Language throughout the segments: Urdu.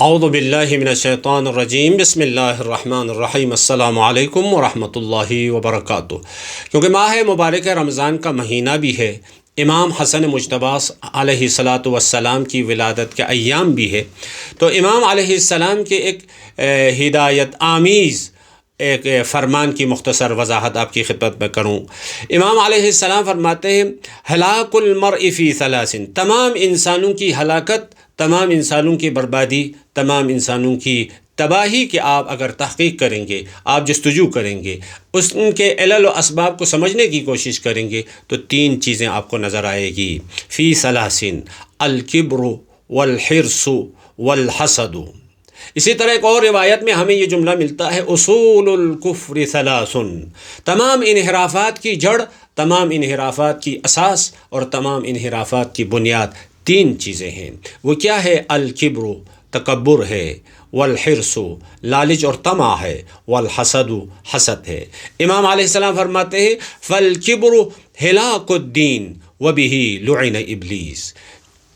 اعوذ باللہ من الشیطان الرجیم بسم اللہ الرحمن الرحیم السلام علیکم ورحمۃ اللہ وبرکاتہ۔ کیونکہ ماہ مبارک رمضان کا مہینہ بھی ہے، امام حسن مجتبیٰ علیہ الصلاۃ والسلام کی ولادت کے ایام بھی ہے، تو امام علیہ السلام کے ایک ہدایت آمیز ایک فرمان کی مختصر وضاحت آپ کی خدمت میں کروں۔ امام علیہ السلام فرماتے ہیں ہلاک المرء فی ثلاث، تمام انسانوں کی ہلاکت، تمام انسانوں کی بربادی، تمام انسانوں کی تباہی کے آپ اگر تحقیق کریں گے، آپ جستجو کریں گے، ان کے علل و اسباب کو سمجھنے کی کوشش کریں گے تو تین چیزیں آپ کو نظر آئے گی۔ فی ثلاث الکبر والحرص والحسد۔ اسی طرح ایک اور روایت میں ہمیں یہ جملہ ملتا ہے اصول الکفر ثلاث، تمام انحرافات کی جڑ، تمام انحرافات کی اساس اور تمام انحرافات کی بنیاد تین چیزیں ہیں۔ وہ کیا ہے؟ الکبر، تکبر ہے، والحرص، لالچ اور طمع ہے، والحسد، حسد ہے۔ امام علیہ السلام فرماتے ہیں فالکبر ہلاک الدین وبہ لعن ابلیس،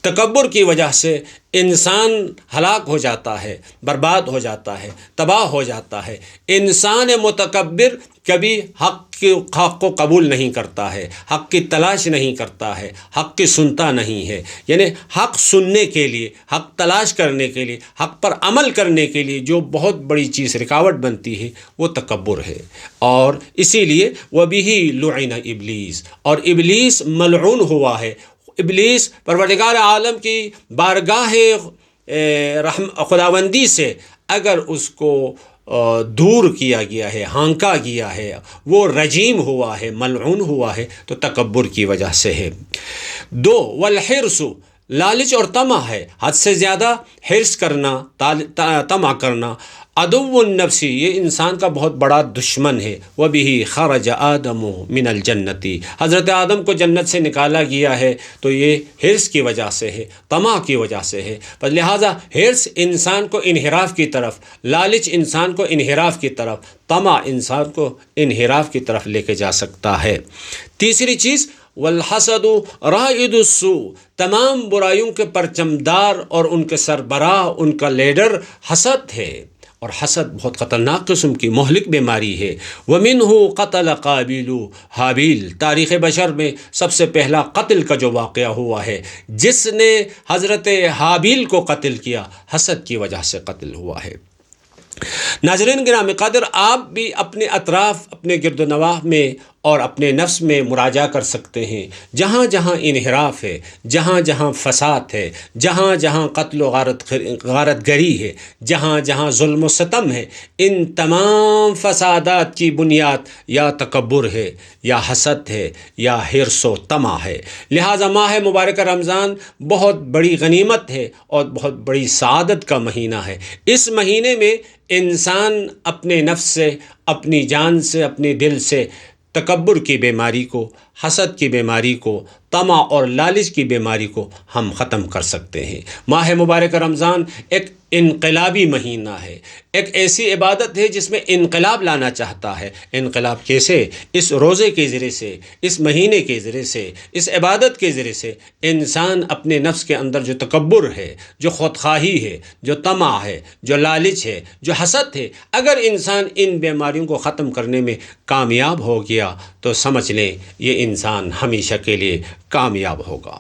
تکبر کی وجہ سے انسان ہلاک ہو جاتا ہے، برباد ہو جاتا ہے، تباہ ہو جاتا ہے۔ انسان متکبر کبھی حق کو قبول نہیں کرتا ہے، حق کی تلاش نہیں کرتا ہے، حق کی سنتا نہیں ہے۔ یعنی حق سننے کے لیے، حق تلاش کرنے کے لیے، حق پر عمل کرنے کے لیے جو بہت بڑی چیز رکاوٹ بنتی ہے وہ تکبر ہے۔ اور اسی لیے وَبِهِ لُعِنَ ابلیس، اور ابلیس ملعون ہوا ہے۔ ابلیس پروردگار عالم کی بارگاہ خداوندی سے اگر اس کو دور کیا گیا ہے، ہانکا گیا ہے، وہ رجیم ہوا ہے، ملعون ہوا ہے، تو تکبر کی وجہ سے ہے۔ دو، والحرص، لالچ اور طمع ہے، حد سے زیادہ حرص کرنا، طمع کرنا۔ عدو النفس، یہ انسان کا بہت بڑا دشمن ہے۔ وَبِهِ خَرَجَ آدَمُ مِنَ الْجَنَّةِ، حضرت آدم کو جنت سے نکالا گیا ہے تو یہ حرص کی وجہ سے ہے، طمع کی وجہ سے ہے۔ بس لہٰذا حرص انسان کو انحراف کی طرف، لالچ انسان کو انحراف کی طرف، طمع انسان کو انحراف کی طرف لے کے جا سکتا ہے۔ تیسری چیز والحسد رائد السوء، تمام برائیوں کے پرچمدار اور ان کے سربراہ، ان کا لیڈر حسد ہے، اور حسد بہت خطرناک قسم کی مہلک بیماری ہے۔ وَمِنْهُ قَتَلَ قابیل حابیل، تاریخ بشر میں سب سے پہلا قتل کا جو واقعہ ہوا ہے، جس نے حضرت حابیل کو قتل کیا، حسد کی وجہ سے قتل ہوا ہے۔ ناظرین گرامی قدر، آپ بھی اپنے اطراف، اپنے گرد و نواح میں اور اپنے نفس میں مراجعہ کر سکتے ہیں۔ جہاں جہاں انحراف ہے، جہاں جہاں فساد ہے، جہاں جہاں قتل و غارت گری ہے، جہاں جہاں ظلم و ستم ہے، ان تمام فسادات کی بنیاد یا تکبر ہے، یا حسد ہے، یا حرص و طمع ہے۔ لہٰذا ماہ مبارک رمضان بہت بڑی غنیمت ہے اور بہت بڑی سعادت کا مہینہ ہے۔ اس مہینے میں انسان اپنے نفس سے، اپنی جان سے، اپنے دل سے تکبر کی بیماری کو، حسد کی بیماری کو، طمع اور لالچ کی بیماری کو ہم ختم کر سکتے ہیں۔ ماہ مبارک رمضان ایک انقلابی مہینہ ہے، ایک ایسی عبادت ہے جس میں انقلاب لانا چاہتا ہے۔ انقلاب کیسے؟ اس روزے کے ذریعے سے، اس مہینے کے ذریعے سے، اس عبادت کے ذریعے سے انسان اپنے نفس کے اندر جو تکبر ہے، جو خودخواہی ہے، جو طمع ہے، جو لالچ ہے، جو حسد ہے، اگر انسان ان بیماریوں کو ختم کرنے میں کامیاب ہو گیا تو سمجھ لیں یہ انسان ہمیشہ کے لیے کامیاب ہوگا۔